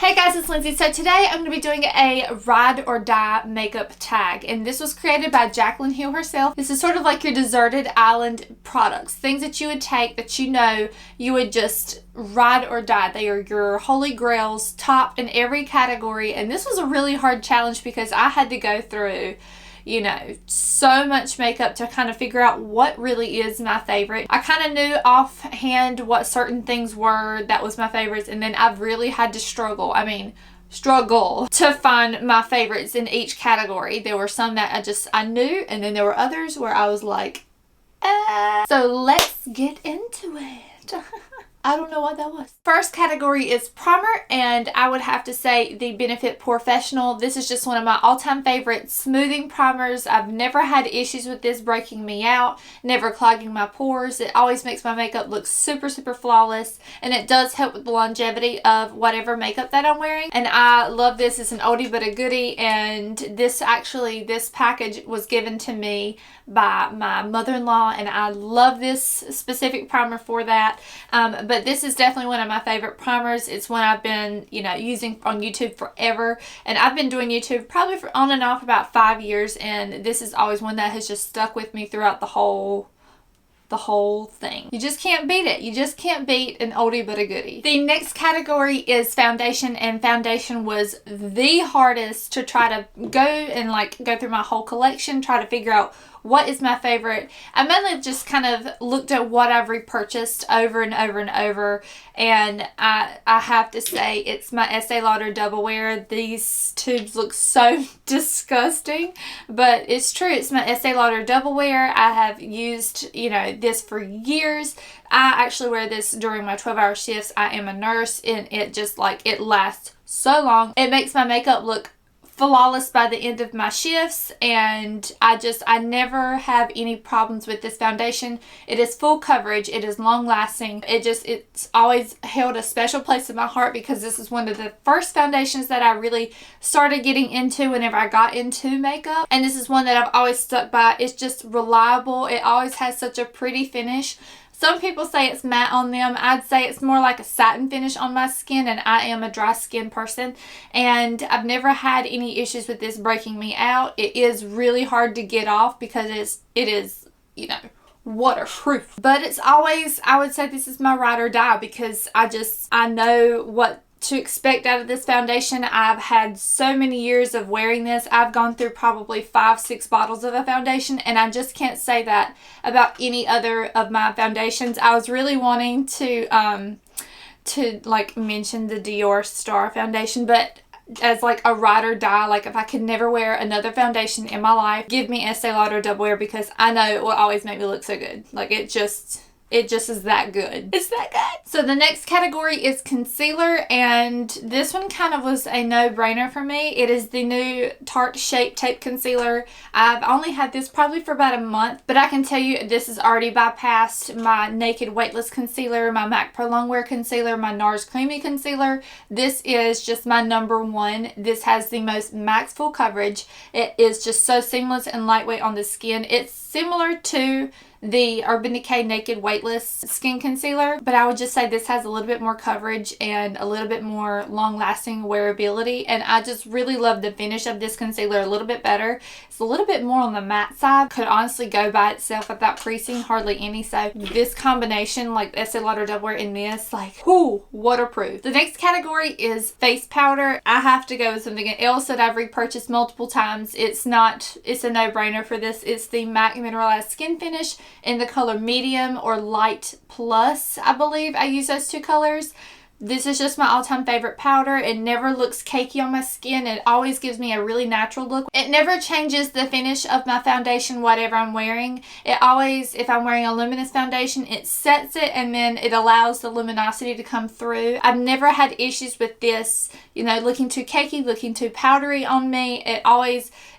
Hey guys, it's Lindsay. So today I'm going to be doing a ride or die makeup tag, and this was created by Jacqueline Hill herself. This is sort of like your deserted island products, things that you would take that you know you would just ride or die. They are your holy grails, top in every category, and this was a really hard challenge because I had to go through so much makeup to kind of figure out what really is my favorite. I kind of knew offhand what certain things were that was my favorites, and then I've really had to struggle to find my favorites in each category. There were some that I knew, and then there were others where I was like, So let's get into it. I don't know what that was. First category is primer, and I would have to say the Benefit Professional. This is just one of my all-time favorite smoothing primers. I've never had issues with this breaking me out, never clogging my pores. It always makes my makeup look super, super flawless, and it does help with the longevity of whatever makeup that I'm wearing. And I love this. It's an oldie but a goodie, and this package was given to me by my mother-in-law, and I love this specific primer for that. But this is definitely one of my favorite primers. It's one I've been, using on YouTube forever. And I've been doing YouTube probably for on and off about 5 years. And this is always one that has just stuck with me throughout the whole thing. You just can't beat it. You just can't beat an oldie but a goodie. The next category is foundation, and foundation was the hardest to try to go through my whole collection, try to figure out what is my favorite. I mainly just kind of looked at what I've repurchased over and over and over, and I have to say it's my Estee Lauder Double Wear. These tubes look so disgusting, but it's true. It's my Estee Lauder Double Wear. I have used, this for years. I actually wear this during my 12-hour shifts. I am a nurse, and it just it lasts so long. It makes my makeup look flawless by the end of my shifts, and I never have any problems with this foundation. It is full coverage. It is long lasting. It's always held a special place in my heart because this is one of the first foundations that I really started getting into whenever I got into makeup, and this is one that I've always stuck by. It's just reliable. It always has such a pretty finish. Some people say it's matte on them. I'd say it's more like a satin finish on my skin, and I am a dry skin person, and I've never had any issues with this breaking me out. It is really hard to get off because it is waterproof. But it's always, I would say this is my ride or die because I know what to expect out of this foundation. I've had so many years of wearing this. I've gone through probably 5-6 bottles of a foundation, and I just can't say that about any other of my foundations. I was really wanting to mention the Dior Star foundation, but as a ride or die, if I could never wear another foundation in my life, give me Estee Lauder Double Wear because I know it will always make me look so good. It just is that good. It's that good. So the next category is concealer, and this one kind of was a no-brainer for me. It is the new Tarte Shape Tape Concealer. I've only had this probably for about a month, but I can tell you this has already bypassed my Naked Weightless Concealer, my MAC Pro Longwear Concealer, my NARS Creamy Concealer. This is just my number one. This has the most max full coverage. It is just so seamless and lightweight on the skin. It's similar to the Urban Decay Naked Weightless Skin Concealer, but I would just say this has a little bit more coverage and a little bit more long-lasting wearability, and I just really love the finish of this concealer a little bit better. It's a little bit more on the matte side. Could honestly go by itself without creasing, hardly any, so this combination, Estee Lauder Double Wear in this, waterproof. The next category is face powder. I have to go with something else that I've repurchased multiple times. It's a no-brainer for this. It's the MAC Mineralized Skin Finish in the color medium or light plus. I believe I use those two colors. This is just my all-time favorite powder. It never looks cakey on my skin. It always gives me a really natural look. It never changes the finish of my foundation, whatever I'm wearing. It always, if I'm wearing a luminous foundation, it sets it and then it allows the luminosity to come through. I've never had issues with this, looking too cakey, looking too powdery on me.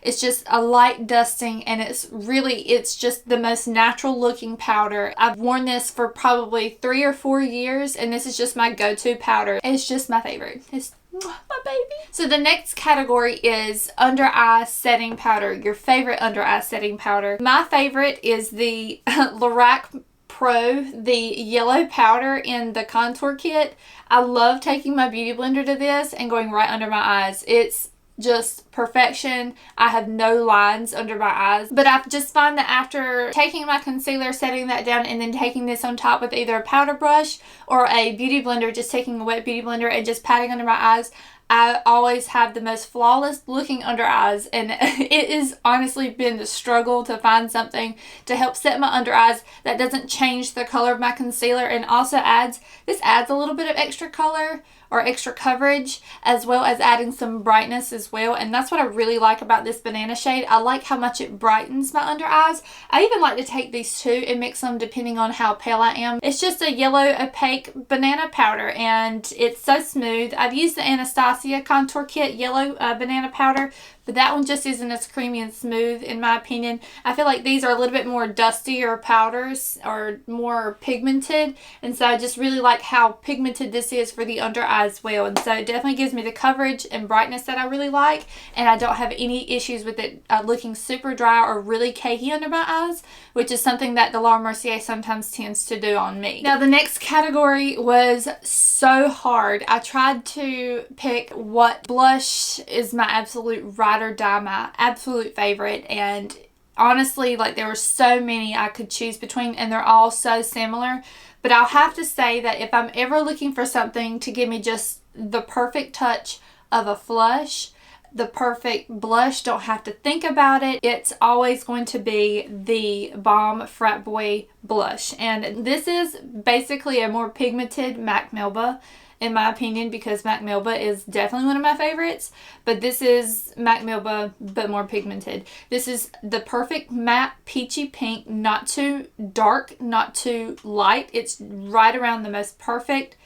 It's just a light dusting, and it's just the most natural looking powder. I've worn this for probably 3 or 4 years, and this is just my go-to powder. It's just my favorite. It's my baby. So the next category is under eye setting powder. Your favorite under eye setting powder. My favorite is the Lorac Pro, the yellow powder in the contour kit. I love taking my beauty blender to this and going right under my eyes. It's just perfection. I have no lines under my eyes, but I just find that after taking my concealer, setting that down, and then taking this on top with either a powder brush or a beauty blender, just taking a wet beauty blender and just patting under my eyes, I always have the most flawless looking under eyes, and it has honestly been the struggle to find something to help set my under eyes that doesn't change the color of my concealer and also adds a little bit of extra color or extra coverage, as well as adding some brightness as well. And that's what I really like about this banana shade. I like how much it brightens my under eyes. I even like to take these two and mix them depending on how pale I am. It's just a yellow opaque banana powder and it's so smooth. I've used the Anastasia contour kit yellow banana powder, but that one just isn't as creamy and smooth in my opinion. I feel like these are a little bit more dusty or powders or more pigmented, and so I just really like how pigmented this is for the under eye as well. And so it definitely gives me the coverage and brightness that I really like, and I don't have any issues with it looking super dry or really cakey under my eyes, which is something that the Laura Mercier sometimes tends to do on me. Now the next category was so hard. I tried to pick what blush is my absolute ride or die, my absolute favorite, and honestly, like, there were so many I could choose between and they're all so similar. But I'll have to say that if I'm ever looking for something to give me just the perfect touch of a flush, the perfect blush, don't have to think about it, it's always going to be the Balm Frat Boy blush. And this is basically a more pigmented MAC Melba, in my opinion, because MAC Melba is definitely one of my favorites, but this is MAC Melba but more pigmented. This is the perfect matte peachy pink, not too dark, not too light. It's right around the most perfect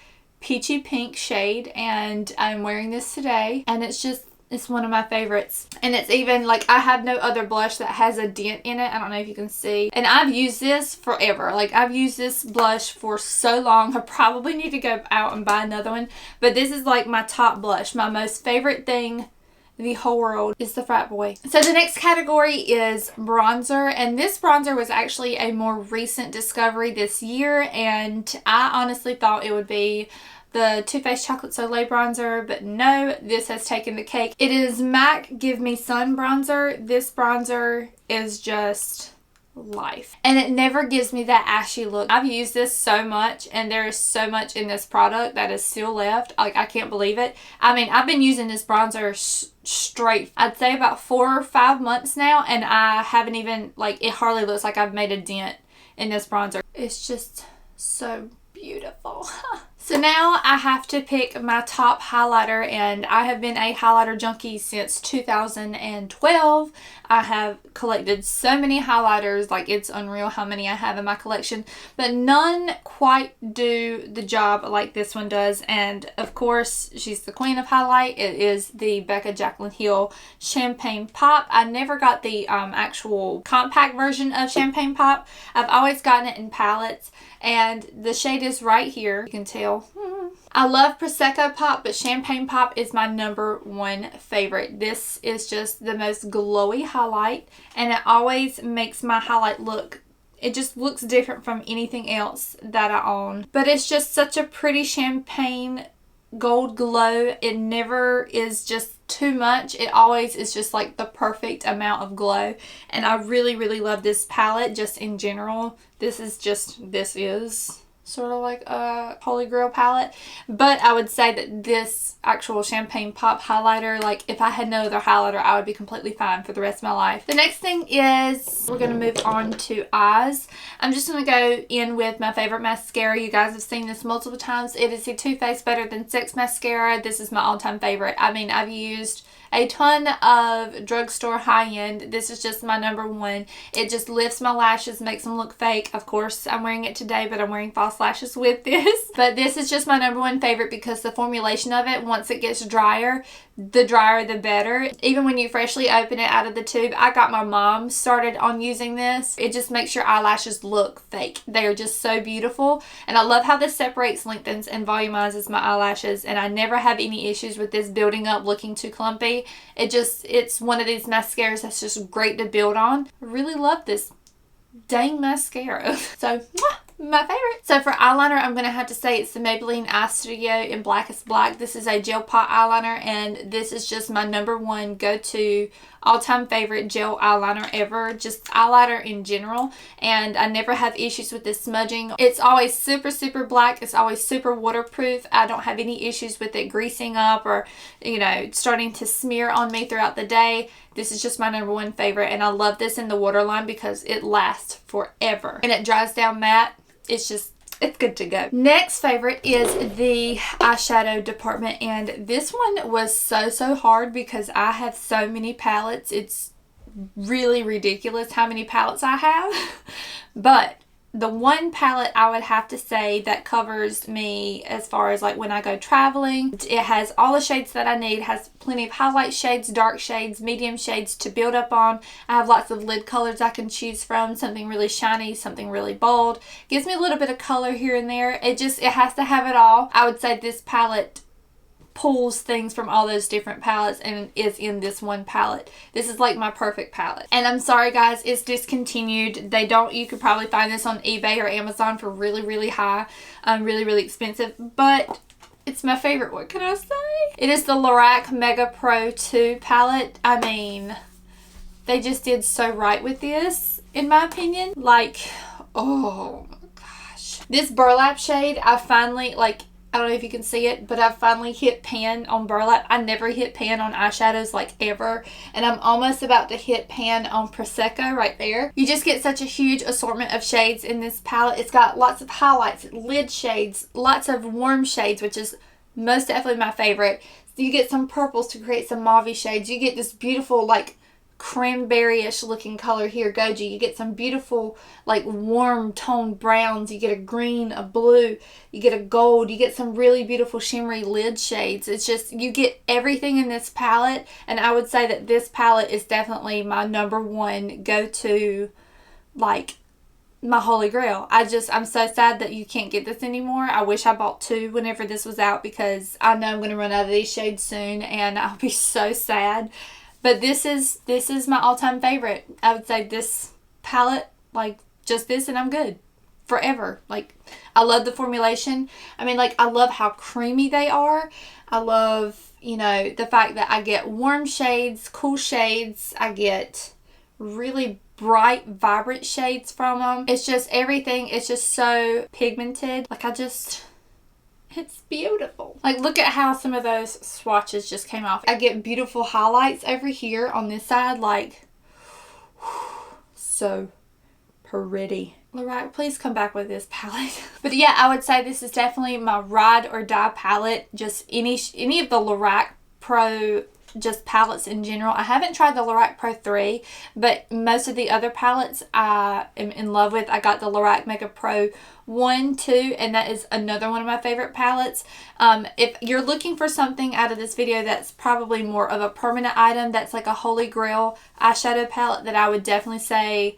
peachy pink shade, and I'm wearing this today, and it's one of my favorites. And it's even like, I have no other blush that has a dent in it. I don't know if you can see. And I've used this forever. Like, I've used this blush for so long. I probably need to go out and buy another one. But this is like my top blush. My most favorite thing in the whole world is the Frat Boy. So the next category is bronzer. And this bronzer was actually a more recent discovery this year. And I honestly thought it would be the Too Faced Chocolate Soleil bronzer, but no, this has taken the cake. It is MAC Give Me Sun bronzer. This bronzer is just life, and it never gives me that ashy look. I've used this so much, and there is so much in this product that is still left. Like, I can't believe it. I mean, I've been using this bronzer straight, I'd say about 4 or 5 months now, and I haven't even, like, it hardly looks like I've made a dent in this bronzer. It's just so beautiful. So now I have to pick my top highlighter, and I have been a highlighter junkie since 2012. I have collected so many highlighters, like, it's unreal how many I have in my collection, but none quite do the job like this one does. And of course, she's the queen of highlight. It is the Becca Jaclyn Hill Champagne Pop. I never got the actual compact version of Champagne Pop. I've always gotten it in palettes, and the shade is right here. You can tell. I love Prosecco Pop, but Champagne Pop is my #1 favorite. This is just the most glowy highlight, and it always makes my highlight look, it just looks different from anything else that I own. But it's just such a pretty champagne gold glow. It never is just too much. It always is just like the perfect amount of glow, and I really, really love this palette just in general. This is sort of like a Holy Grail palette, but I would say that this actual Champagne Pop highlighter, like, if I had no other highlighter, I would be completely fine for the rest of my life. The next thing is, we're going to move on to eyes. I'm just going to go in with my favorite mascara. You guys have seen this multiple times. It is the Too Faced Better Than Sex mascara. This is my all-time favorite. I mean, I've used a ton of drugstore high-end. This is just my #1. It just lifts my lashes, makes them look fake. Of course, I'm wearing it today, but I'm wearing false lashes with this. But this is just my #1 favorite because the formulation of it, once it gets drier, the drier the better. Even when you freshly open it out of the tube, I got my mom started on using this. It just makes your eyelashes look fake. They are just so beautiful, and I love how this separates, lengthens, and volumizes my eyelashes, and I never have any issues with this building up looking too clumpy. It's one of these mascaras that's just great to build on. I really love this dang mascara. So, my favorite. So for eyeliner, I'm going to have to say it's the Maybelline Eye Studio in Blackest Black. This is a gel pot eyeliner, and this is just my #1 go-to all-time favorite gel eyeliner ever. Just eyeliner in general, and I never have issues with this smudging. It's always super, super black. It's always super waterproof. I don't have any issues with it greasing up or, you know, starting to smear on me throughout the day. This is just my #1 favorite, and I love this in the waterline because it lasts forever. And it dries down matte. It's good to go. Next favorite is the eyeshadow department, and this one was so hard because I have so many palettes. It's really ridiculous how many palettes I have. But the one palette I would have to say that covers me as far as like when I go traveling. It has all the shades that I need. It has plenty of highlight shades, dark shades, medium shades to build up on. I have lots of lid colors I can choose from. Something really shiny, something really bold. Gives me a little bit of color here and there. It has to have it all. I would say this palette pulls things from all those different palettes and is in this one palette. This is like my perfect palette. And I'm sorry guys, it's discontinued. You could probably find this on eBay or Amazon for really high, really expensive, but it's my favorite. What can I say? It is the Lorac Mega Pro 2 palette. I mean, they just did so right with this, in my opinion. Like, oh my gosh. This burlap shade, I finally, like, I don't know if you can see it, but I finally hit pan on burlap. I never hit pan on eyeshadows like ever. And I'm almost about to hit pan on Prosecco right there. You just get such a huge assortment of shades in this palette. It's got lots of highlights, lid shades, lots of warm shades, which is most definitely my favorite. You get some purples to create some mauve shades. You get this beautiful like cranberry-ish looking color here, Goji. You get some beautiful like warm toned browns. You get a green, a blue, you get a gold, you get some really beautiful shimmery lid shades. It's just, you get everything in this palette, and I would say that this palette is definitely my #1 go-to, like my holy grail. I'm so sad that you can't get this anymore. I wish I bought 2 whenever this was out because I know I'm going to run out of these shades soon and I'll be so sad. But this is my all-time favorite. I would say this palette, like just this and I'm good forever. Like, I love the formulation. I mean, like, I love how creamy they are. I love, you know, the fact that I get warm shades, cool shades. I get really bright, vibrant shades from them. It's just everything. It's just so pigmented. Like, it's beautiful. Like, look at how some of those swatches just came off. I get beautiful highlights over here on this side. Like, so pretty. Lorac, please come back with this palette. But yeah, I would say this is definitely my ride or die palette. Just any of the Lorac Pro just palettes in general. I haven't tried the Lorac Pro 3, but most of the other palettes I am in love with. I got the Lorac Mega Pro 1, 2, and that is another one of my favorite palettes. If you're looking for something out of this video that's probably more of a permanent item, that's like a holy grail eyeshadow palette that I would definitely say,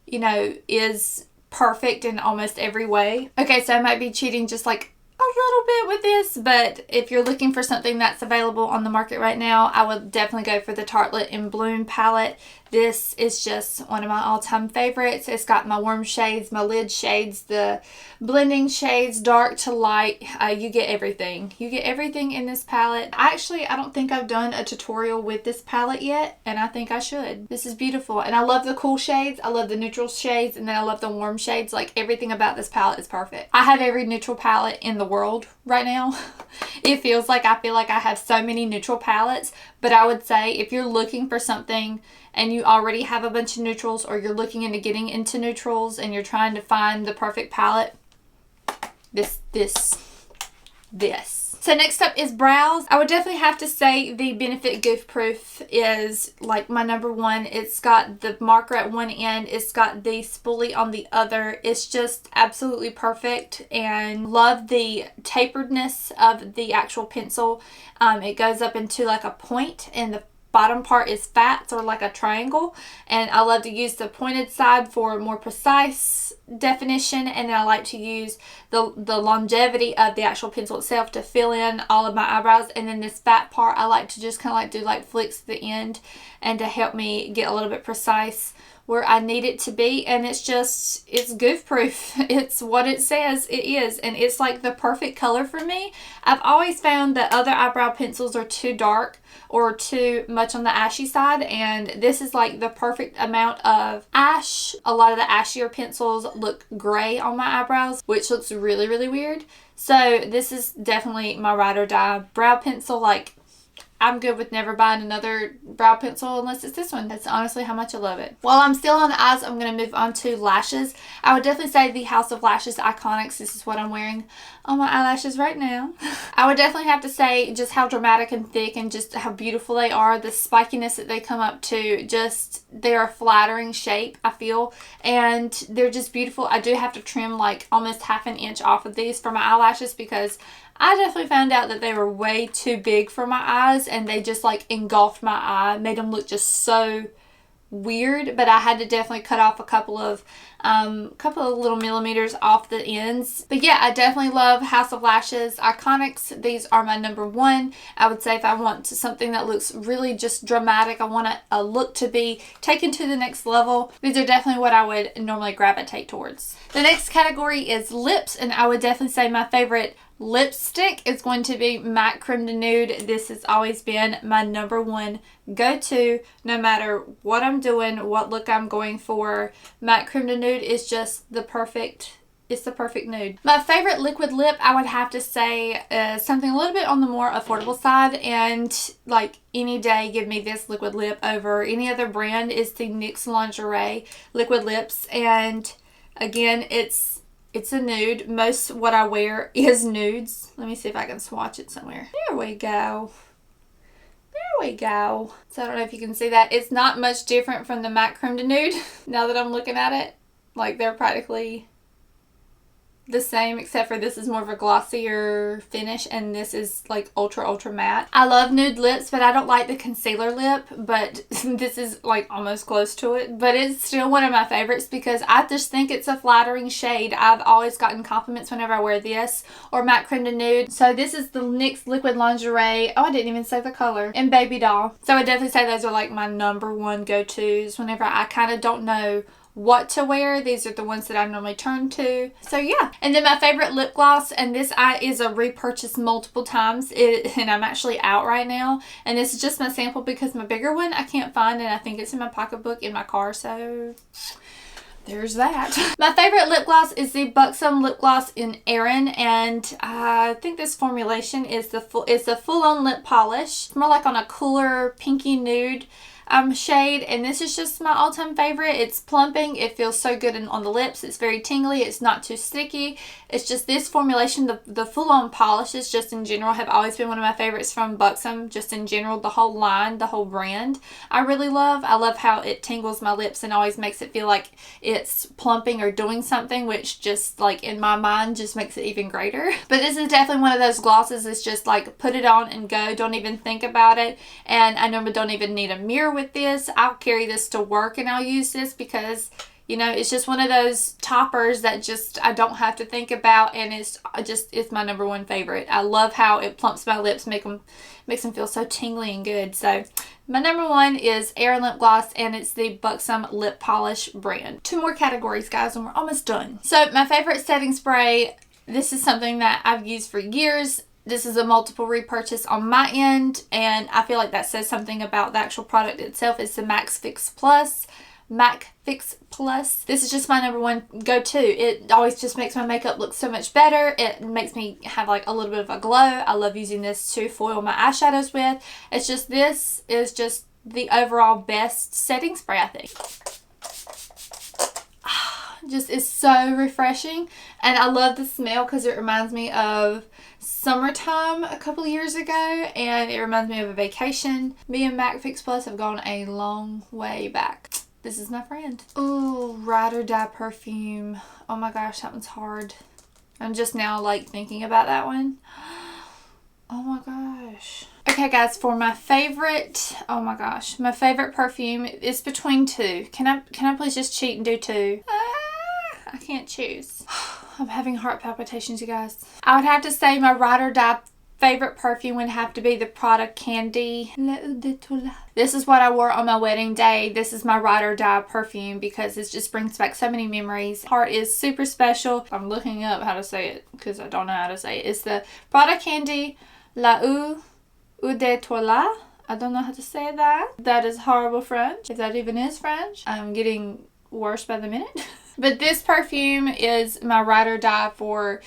you know, is perfect in almost every way. Okay, so I might be cheating just like a little bit with this, but if you're looking for something that's available on the market right now, I would definitely go for the Tarte in Bloom palette. This is just one of my all-time favorites. It's got my warm shades, my lid shades, the blending shades, dark to light. You get everything. You get everything in this palette. I don't think I've done a tutorial with this palette yet, and I think I should. This is beautiful, and I love the cool shades. I love the neutral shades, and then I love the warm shades. Like, everything about this palette is perfect. I have every neutral palette in the world right now. I feel like I have so many neutral palettes, but I would say if you're looking for something and you already have a bunch of neutrals, or you're looking into getting into neutrals and you're trying to find the perfect palette, this. So next up is brows. I would definitely have to say the Benefit Goof Proof is like my #1. It's got the marker at one end. It's got the spoolie on the other. It's just absolutely perfect, and love the taperedness of the actual pencil. It goes up into like a point, and the bottom part is fat, sort of like a triangle, and I love to use the pointed side for more precise definition, and then I like to use the longevity of the actual pencil itself to fill in all of my eyebrows. And then this fat part, I like to just kind of like do like flicks at the end and to help me get a little bit precise where I need it to be. And it's goof proof. It's what it says it is, and it's like the perfect color for me. I've always found that other eyebrow pencils are too dark or too much on the ashy side, and this is like the perfect amount of ash. A lot of the ashier pencils look gray on my eyebrows, which looks really, really weird. So this is definitely my ride or die brow pencil. Like, I'm good with never buying another brow pencil unless it's this one. That's honestly how much I love it. While I'm still on the eyes, I'm going to move on to lashes. I would definitely say the House of Lashes Iconics. This is what I'm wearing on my eyelashes right now. I would definitely have to say just how dramatic and thick and just how beautiful they are. The spikiness that they come up to, just they're a flattering shape, I feel, and they're just beautiful. I do have to trim like almost half an inch off of these for my eyelashes because I definitely found out that they were way too big for my eyes, and they just like engulfed my eye, made them look just so weird. But I had to definitely cut off a couple of little millimeters off the ends. But yeah, I definitely love House of Lashes Iconics. These are my number one. I would say if I want something that looks really just dramatic, I want a look to be taken to the next level, these are definitely what I would normally gravitate towards. The next category is lips, and I would definitely say my favorite lipstick is going to be MAC Creme de Nude. This has always been my number one go-to no matter what I'm doing, what look I'm going for. MAC Creme de Nude is just the perfect nude. My favorite liquid lip, I would have to say something a little bit on the more affordable side, and like any day give me this liquid lip over any other brand, is the NYX Lingerie liquid lips. And again, it's a nude. Most what I wear is nudes. Let me see if I can swatch it somewhere. There we go. There we go. So I don't know if you can see that. It's not much different from the MAC Creme de Nude now that I'm looking at it. Like, they're practically the same, except for this is more of a glossier finish and this is like ultra matte. I love nude lips, but I don't like the concealer lip, but this is like almost close to it. But it's still one of my favorites because I just think it's a flattering shade. I've always gotten compliments whenever I wear this or MAC Creme de Nude. So this is the NYX Liquid Lingerie. Oh, I didn't even say the color. And Baby Doll. So I definitely say those are like my number one go-tos whenever I kind of don't know what to wear. These are the ones that I normally turn to. So yeah. And then my favorite lip gloss, and this is a repurchase multiple times, and I'm actually out right now, and this is just my sample because my bigger one I can't find, and I think it's in my pocketbook in my car, so there's that. My favorite lip gloss is the Buxom lip gloss in Erin, and I think this formulation is the full-on lip polish. It's more like on a cooler pinky nude shade, and this is just my all-time favorite. It's plumping. It feels so good on the lips. It's very tingly. It's not too sticky. It's just this formulation. The full-on polishes just in general have always been one of my favorites from Buxom. Just in general, the whole line, the whole brand, I really love. I love how it tingles my lips and always makes it feel like it's plumping or doing something, which just like in my mind just makes it even greater. But this is definitely one of those glosses that's just like put it on and go. Don't even think about it. And I normally don't even need a mirror with this. I'll carry this to work and I'll use this because, you know, it's just one of those toppers that just I don't have to think about, and it's my number one favorite. I love how it plumps my lips, makes them feel so tingly and good. So my number one is Erin lip gloss, and it's the Buxom lip polish brand. 2 more categories, guys, and we're almost done. So my favorite setting spray, this is something that I've used for years. This is a multiple repurchase on my end, and I feel like that says something about the actual product itself. It's the MAC Fix Plus. MAC Fix Plus. This is just my number one go-to. It always just makes my makeup look so much better. It makes me have like a little bit of a glow. I love using this to foil my eyeshadows with. It's just, this is just the overall best setting spray, I think. Just is so refreshing, and I love the smell because it reminds me of summertime a couple of years ago, and it reminds me of a vacation. Me and MAC Fix Plus have gone a long way back. This is my friend. Oh, Ride or Die perfume. Oh my gosh, that one's hard. I'm just now like thinking about that one. Oh my gosh. Okay guys, for my favorite, oh my gosh, my favorite perfume is between 2. Can I please just cheat and do 2? I can't choose. I'm having heart palpitations, you guys. I would have to say my ride or die favorite perfume would have to be the Prada Candy. This is what I wore on my wedding day. This is my ride or die perfume because it just brings back so many memories. Heart is super special. I'm looking up how to say it because I don't know how to say it. It's the Prada Candy La Eau de Toilette. I don't know how to say that. That is horrible French, if that even is French. I'm getting worse by the minute. But this perfume is my ride or die for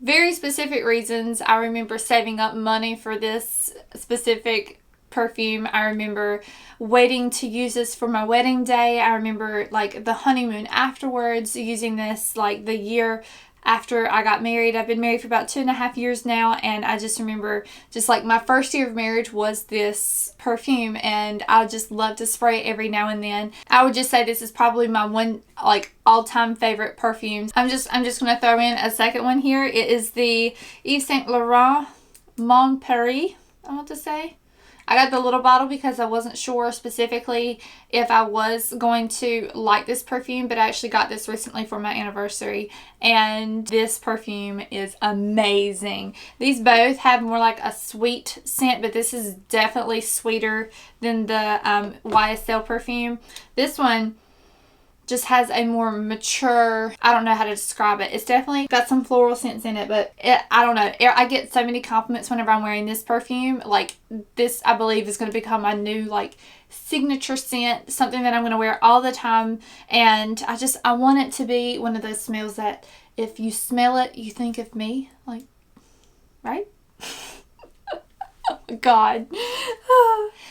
very specific reasons. I remember saving up money for this specific perfume. I remember waiting to use this for my wedding day. I remember like the honeymoon afterwards, using this like the year after I got married. I've been married for about 2.5 years now, and I just remember just like my first year of marriage was this perfume, and I just love to spray it every now and then. I would just say this is probably my one like all-time favorite perfumes. I'm just gonna throw in a second one here. It is the Yves Saint Laurent Mon Paris, I want to say. I got the little bottle because I wasn't sure specifically if I was going to like this perfume, but I actually got this recently for my anniversary, and this perfume is amazing. These both have more like a sweet scent, but this is definitely sweeter than the YSL perfume. This one just has a more mature, I don't know how to describe it. It's definitely got some floral scents in it, but I don't know. I get so many compliments whenever I'm wearing this perfume. Like this, I believe, is going to become my new like signature scent, something that I'm going to wear all the time. And I want it to be one of those smells that if you smell it, you think of me. Like, right? Oh, God.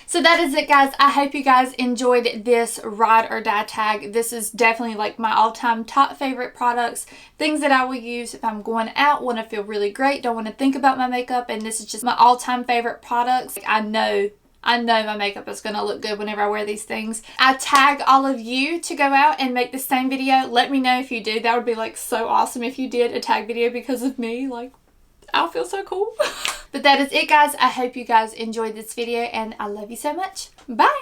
So that is it, guys. I hope you guys enjoyed this ride or die tag. This is definitely like my all-time top favorite products, things that I will use if I'm going out, want to feel really great, don't want to think about my makeup, and this is just my all-time favorite products. I know my makeup is going to look good whenever I wear these things. I tag all of you to go out and make the same video. Let me know if you do. That would be like so awesome if you did a tag video because of me. Like, I'll feel so cool. But that is it, guys. I hope you guys enjoyed this video, and I love you so much. Bye!